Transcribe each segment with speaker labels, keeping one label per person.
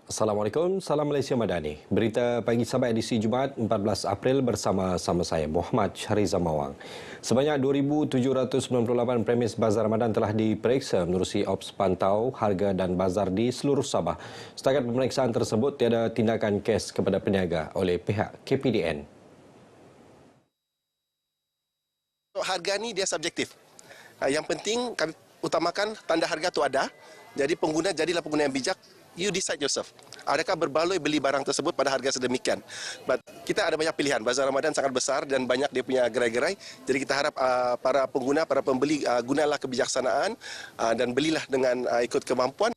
Speaker 1: Assalamualaikum, salam Malaysia Madani. Berita pagi Sabah edisi Jumaat 14 April bersama saya Muhammad Syahrizal Mawang. Sebanyak 2,798 premis Bazar Ramadan telah diperiksa menerusi Ops Pantau Harga dan Bazar di seluruh Sabah. Setakat pemeriksaan tersebut tiada tindakan kes kepada peniaga oleh pihak KPDN.
Speaker 2: Harga ni dia subjektif. Yang penting kami utamakan tanda harga tu ada. Jadi pengguna jadilah pengguna yang bijak. You decide yourself. Adakah berbaloi beli barang tersebut pada harga sedemikian? But kita ada banyak pilihan. Bazar Ramadan sangat besar dan banyak dia punya gerai-gerai. Jadi kita harap para pengguna, para pembeli gunalah kebijaksanaan dan belilah dengan ikut kemampuan.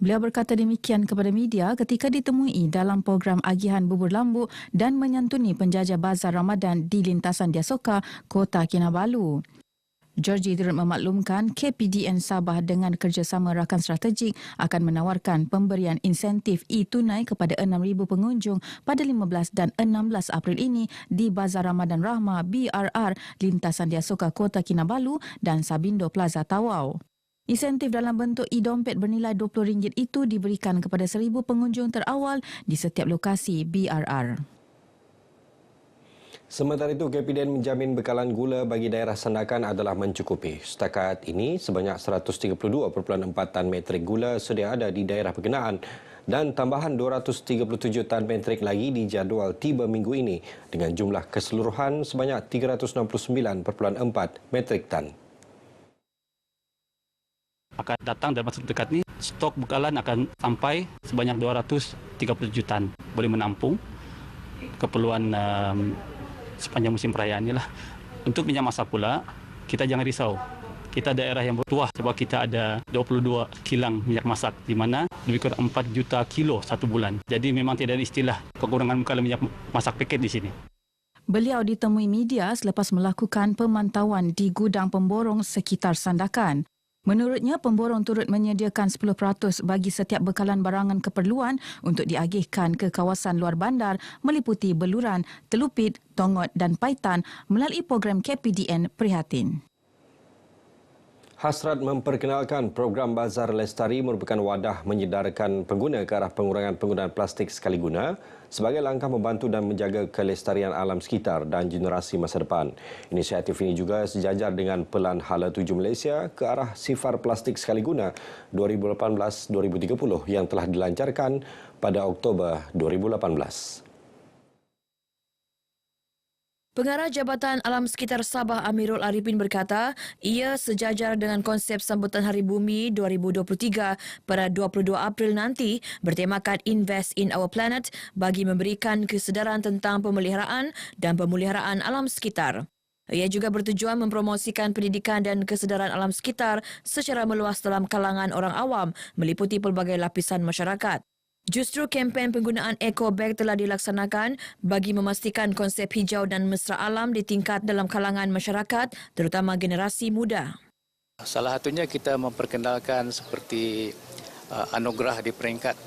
Speaker 3: Beliau berkata demikian kepada media ketika ditemui dalam program agihan bubur lambuk dan menyantuni penjajah Bazar Ramadan di lintasan Diasoka, Kota Kinabalu. Georgie turut memaklumkan KPDN Sabah dengan kerjasama rakan strategik akan menawarkan pemberian insentif e-tunai kepada 6,000 pengunjung pada 15 dan 16 April ini di Bazar Ramadan Rahmah BRR lintasan Diasoka Kota Kinabalu dan Sabindo Plaza Tawau. Insentif dalam bentuk e-dompet bernilai RM20 itu diberikan kepada 1,000 pengunjung terawal di setiap lokasi BRR.
Speaker 1: Sementara itu, KPDN menjamin bekalan gula bagi daerah sandakan adalah mencukupi. Setakat ini, sebanyak 132.4 tan metrik gula sedia ada di daerah berkenaan dan tambahan 237 tan metrik lagi dijadual tiba minggu ini dengan jumlah keseluruhan sebanyak 369.4 metrik tan.
Speaker 4: Akan datang dalam masa dekat ini, stok bekalan akan sampai sebanyak 237 tan. Boleh menampung keperluan sepanjang musim perayaan inilah. Untuk minyak masak pula, kita jangan risau. Kita daerah yang bertuah sebab kita ada 22 kilang minyak masak di mana lebih kurang 4 juta kilo satu bulan. Jadi memang tidak ada istilah kekurangan bekalan minyak masak paket di sini.
Speaker 3: Beliau ditemui media selepas melakukan pemantauan di gudang pemborong sekitar sandakan. Menurutnya, pemborong turut menyediakan 10% bagi setiap bekalan barangan keperluan untuk diagihkan ke kawasan luar bandar meliputi Beluran, Telupit, Tongot dan Paitan melalui program KPDN Prihatin.
Speaker 1: Hasrat memperkenalkan program Bazar Lestari merupakan wadah menyedarkan pengguna ke arah pengurangan penggunaan plastik sekali guna sebagai langkah membantu dan menjaga kelestarian alam sekitar dan generasi masa depan. Inisiatif ini juga sejajar dengan Pelan Hala 7 Malaysia ke arah sifar plastik sekali guna 2018-2030 yang telah dilancarkan pada Oktober 2018.
Speaker 5: Pengarah Jabatan Alam Sekitar Sabah Amirul Arifin berkata, ia sejajar dengan konsep sambutan Hari Bumi 2023 pada 22 April nanti bertemakan Invest in Our Planet bagi memberikan kesedaran tentang pemeliharaan dan pemuliharaan alam sekitar. Ia juga bertujuan mempromosikan pendidikan dan kesedaran alam sekitar secara meluas dalam kalangan orang awam meliputi pelbagai lapisan masyarakat. Justru kempen penggunaan eco bag telah dilaksanakan bagi memastikan konsep hijau dan mesra alam ditingkat dalam kalangan masyarakat, terutama generasi muda.
Speaker 6: Salah satunya kita memperkenalkan seperti anugerah di peringkat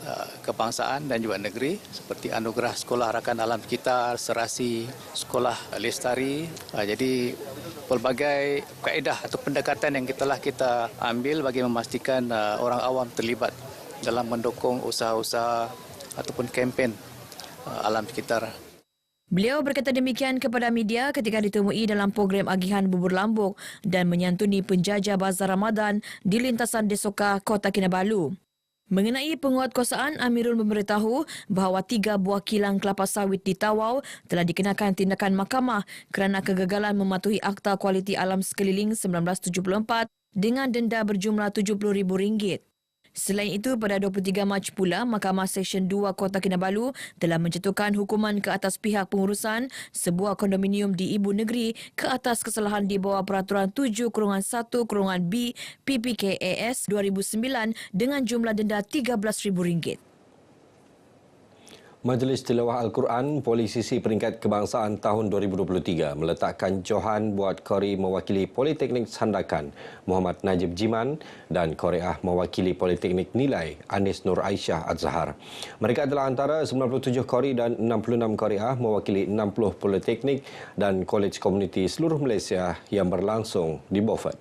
Speaker 6: kebangsaan dan juga negeri, seperti anugerah Sekolah Rakan Alam Sekitar, Serasi, Sekolah Lestari. Jadi pelbagai kaedah atau pendekatan yang telah kita ambil bagi memastikan orang awam terlibat dalam mendukung usaha-usaha ataupun kempen alam sekitar.
Speaker 5: Beliau berkata demikian kepada media ketika ditemui dalam program agihan bubur lambuk dan menyantuni penjajah Bazar Ramadan di lintasan Diasoka, Kota Kinabalu. Mengenai penguatkuasaan, Amirul memberitahu bahawa 3 buah kilang kelapa sawit di Tawau telah dikenakan tindakan mahkamah kerana kegagalan mematuhi Akta Kualiti Alam Sekeliling 1974 dengan denda berjumlah RM70,000. Selain itu, pada 23 Mac pula, Mahkamah Seksyen 2 Kota Kinabalu telah menjatuhkan hukuman ke atas pihak pengurusan sebuah kondominium di Ibu Negeri ke atas kesalahan di bawah Peraturan 7/1/B PPKAS 2009 dengan jumlah denda RM13,000.
Speaker 1: Majlis Tilawah Al-Quran Polisisi Peringkat Kebangsaan tahun 2023 meletakkan Johan buat Kori mewakili Politeknik Sandakan Muhammad Najib Jiman dan Koreah mewakili Politeknik Nilai Anis Nur Aisyah Az-Zahar. Mereka adalah antara 97 Kori dan 66 Koreah mewakili 60 Politeknik dan Kolej Komuniti seluruh Malaysia yang berlangsung di Beaufort.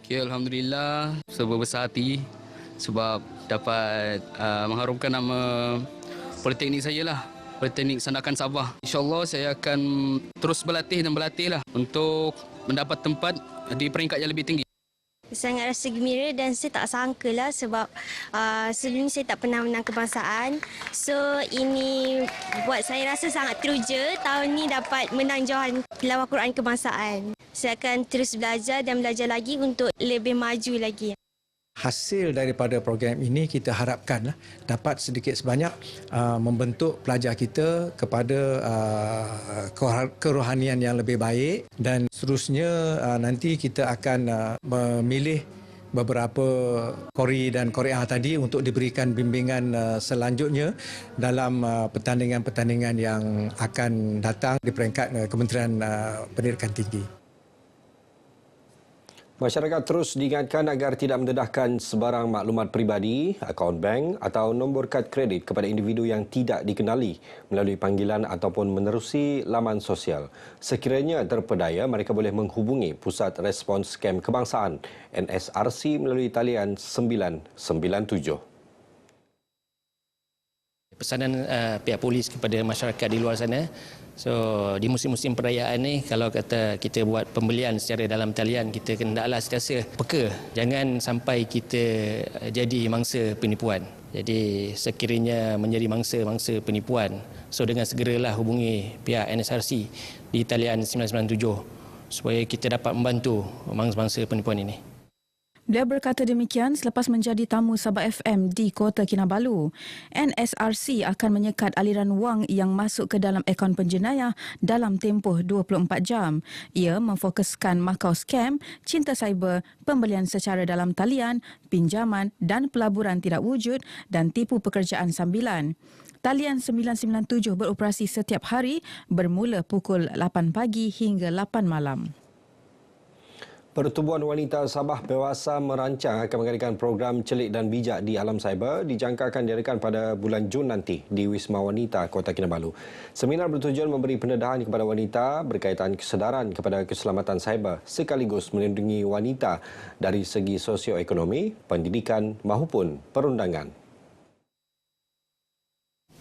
Speaker 7: Okay, Alhamdulillah, seberbesar hati sebab dapat mengharumkan nama Politeknik saya lah, Politeknik Sandakan Sabah. InsyaAllah saya akan terus berlatih dan berlatih lah untuk mendapat tempat di peringkat yang lebih tinggi.
Speaker 8: Sangat rasa gembira dan saya tak sangka lah sebab sebelum ni saya tak pernah menang kebangsaan. So ini buat saya rasa sangat teruja tahun ni dapat menang Johan Tilawah Quran Kebangsaan. Saya akan terus belajar dan belajar lagi untuk lebih maju lagi.
Speaker 9: Hasil daripada program ini kita harapkan dapat sedikit sebanyak membentuk pelajar kita kepada kerohanian yang lebih baik, dan seterusnya nanti kita akan memilih beberapa kori dan koreah tadi untuk diberikan bimbingan selanjutnya dalam pertandingan-pertandingan yang akan datang di peringkat Kementerian Pendidikan Tinggi.
Speaker 1: Masyarakat terus diingatkan agar tidak mendedahkan sebarang maklumat peribadi, akaun bank atau nombor kad kredit kepada individu yang tidak dikenali melalui panggilan ataupun menerusi laman sosial. Sekiranya terpedaya, mereka boleh menghubungi Pusat Respons Scam Kebangsaan NSRC melalui talian 997.
Speaker 10: Pesanan pihak polis kepada masyarakat di luar sana. So di musim-musim perayaan ni, kalau kata kita buat pembelian secara dalam talian, kita hendaklah sentiasa peka, jangan sampai kita jadi mangsa penipuan. Jadi sekiranya menjadi mangsa penipuan, so dengan segeralah hubungi pihak NSRC di talian 997 supaya kita dapat membantu mangsa penipuan ini.
Speaker 3: Beliau berkata demikian selepas menjadi tamu Sabah FM di Kota Kinabalu. NSRC akan menyekat aliran wang yang masuk ke dalam akaun penjenayah dalam tempoh 24 jam. Ia memfokuskan makau scam, cinta cyber, pembelian secara dalam talian, pinjaman dan pelaburan tidak wujud dan tipu pekerjaan sambilan. Talian 997 beroperasi setiap hari bermula pukul 8 pagi hingga 8 malam.
Speaker 1: Pertubuhan Wanita Sabah Dewasa merancang akan mengadakan program celik dan bijak di alam cyber, dijangka akan diadakan pada bulan Jun nanti di Wisma Wanita Kota Kinabalu. Seminar bertujuan memberi pendedahan kepada wanita berkaitan kesedaran kepada keselamatan cyber sekaligus melindungi wanita dari segi sosioekonomi, pendidikan maupun perundangan.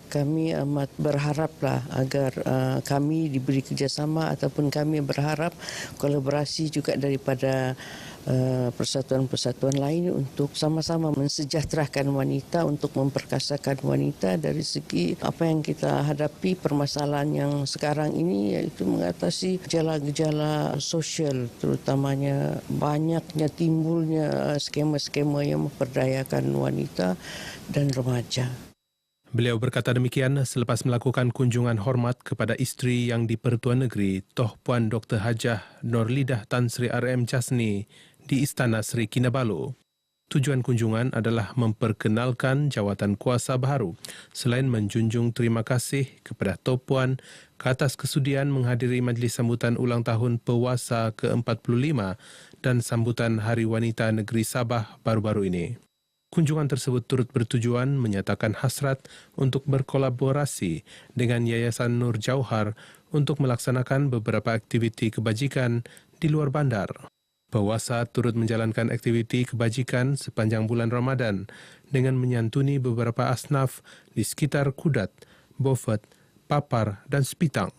Speaker 11: Kami amat berharaplah agar kami diberi kerjasama ataupun kami berharap kolaborasi juga daripada persatuan-persatuan lain untuk sama-sama mensejahterakan wanita, untuk memperkasakan wanita dari segi apa yang kita hadapi permasalahan yang sekarang ini, iaitu mengatasi gejala-gejala sosial, terutamanya banyaknya timbulnya skema-skema yang memperdayakan wanita dan remaja.
Speaker 12: Beliau berkata demikian selepas melakukan kunjungan hormat kepada isteri yang di-Pertuan Negeri Toh Puan Dr. Hajah Nurlidah Tan Sri RM Jasni di Istana Sri Kinabalu. Tujuan kunjungan adalah memperkenalkan jawatan kuasa baru selain menjunjung terima kasih kepada Toh Puan ke atas kesudian menghadiri majlis sambutan ulang tahun PEWASA ke-45 dan sambutan Hari Wanita Negeri Sabah baru-baru ini. Kunjungan tersebut turut bertujuan menyatakan hasrat untuk berkolaborasi dengan Yayasan Nur Jauhar untuk melaksanakan beberapa aktiviti kebajikan di luar bandar. PEWASA turut menjalankan aktiviti kebajikan sepanjang bulan Ramadan dengan menyantuni beberapa asnaf di sekitar Kudat, Beaufort, Papar dan Sepitang.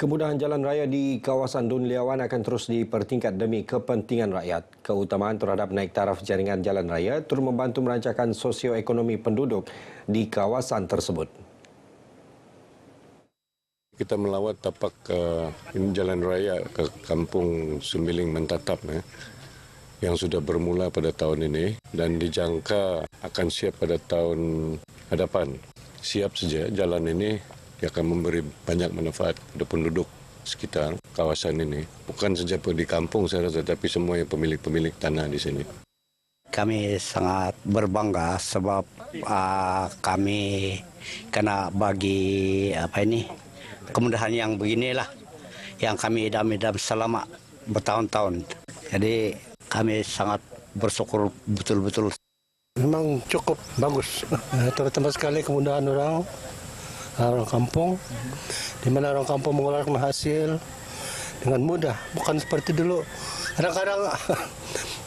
Speaker 1: Kemudahan jalan raya di kawasan Dun Liawan akan terus dipertingkat demi kepentingan rakyat. Keutamaan terhadap naik taraf jaringan jalan raya turut membantu merancangkan sosioekonomi penduduk di kawasan tersebut.
Speaker 13: Kita melawat tapak jalan raya ke Kampung Sembiling Mentatap yang sudah bermula pada tahun ini dan dijangka akan siap pada tahun hadapan. Siap saja jalan ini akan memberi banyak manfaat kepada penduduk sekitar kawasan ini. Bukan saja di kampung saya rasa, tapi semua yang pemilik-pemilik tanah di sini.
Speaker 14: Kami sangat berbangga sebab kami kena bagi kemudahan yang beginilah yang kami idam-idam selama bertahun-tahun. Jadi kami sangat bersyukur betul-betul.
Speaker 15: Memang cukup bagus, terutama sekali kemudahan orang kampung, di mana orang kampung mengeluarkan hasil dengan mudah, bukan seperti dulu. Kadang-kadang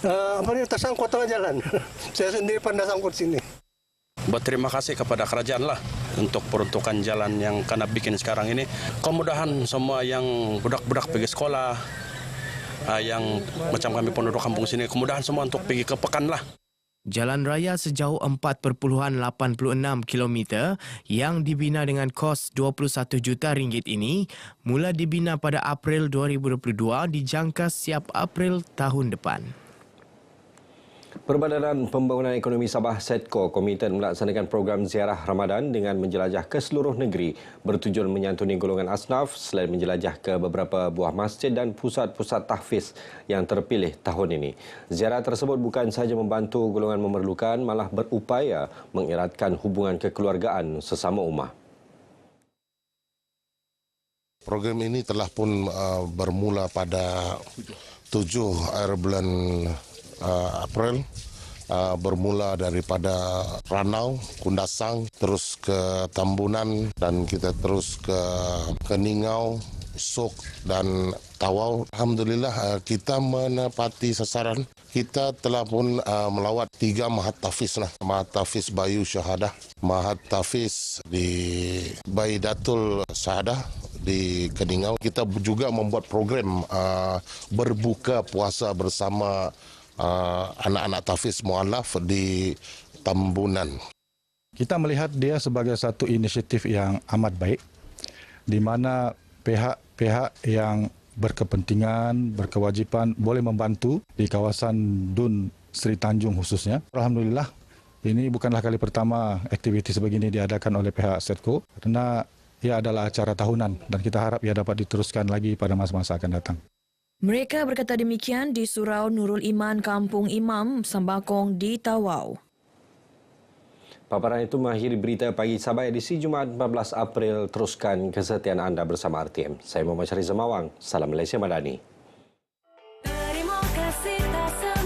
Speaker 15: Tersangkut tengah jalan. Saya sendiri pernah sangkut sini.
Speaker 16: Berterima kasih kepada kerajaan lah untuk peruntukan jalan yang kena bikin sekarang ini. Kemudahan semua yang budak-budak pergi sekolah, yang macam kami penduduk kampung sini, kemudahan semua untuk pergi ke Pekan lah.
Speaker 17: Jalan raya sejauh 4.86 km yang dibina dengan kos 21 juta ringgit ini mula dibina pada April 2022 dijangka siap April tahun depan.
Speaker 1: Perbadanan Pembangunan Ekonomi Sabah SETCO komited melaksanakan program ziarah Ramadan dengan menjelajah ke seluruh negeri bertujuan menyantuni golongan asnaf selain menjelajah ke beberapa buah masjid dan pusat-pusat tahfiz yang terpilih tahun ini. Ziarah tersebut bukan sahaja membantu golongan memerlukan, malah berupaya mengeratkan hubungan kekeluargaan sesama ummah.
Speaker 18: Program ini telah pun bermula pada 7 akhir bulan April, bermula daripada Ranau, Kundasang, terus ke Tambunan dan kita terus ke Ningau, Sok dan Tawau. Alhamdulillah kita menepati sasaran. Kita telah pun melawat 3 mahat tahfiz lah. Mahat tahfiz Bayu Syahadah, mahat tahfiz di Baidatul Syahadah di Keningau. Kita juga membuat program berbuka puasa bersama anak-anak tahfiz mu'alaf di Tambunan.
Speaker 19: Kita melihat dia sebagai satu inisiatif yang amat baik di mana pihak-pihak yang berkepentingan, berkewajipan boleh membantu di kawasan Dun Sri Tanjung khususnya. Alhamdulillah, ini bukanlah kali pertama aktiviti sebegini diadakan oleh pihak SETCO kerana ia adalah acara tahunan dan kita harap ia dapat diteruskan lagi pada masa-masa akan datang.
Speaker 5: Mereka berkata demikian di Surau Nurul Iman Kampung Imam Sambakong di Tawau.
Speaker 1: Paparan itu mengakhiri berita pagi Sabah edisi Jumaat 14 April. Teruskan kesetiaan anda bersama RTM. Saya Muhammad Syariza Mawang. Salam Malaysia Madani.
Speaker 20: Terima kasih tak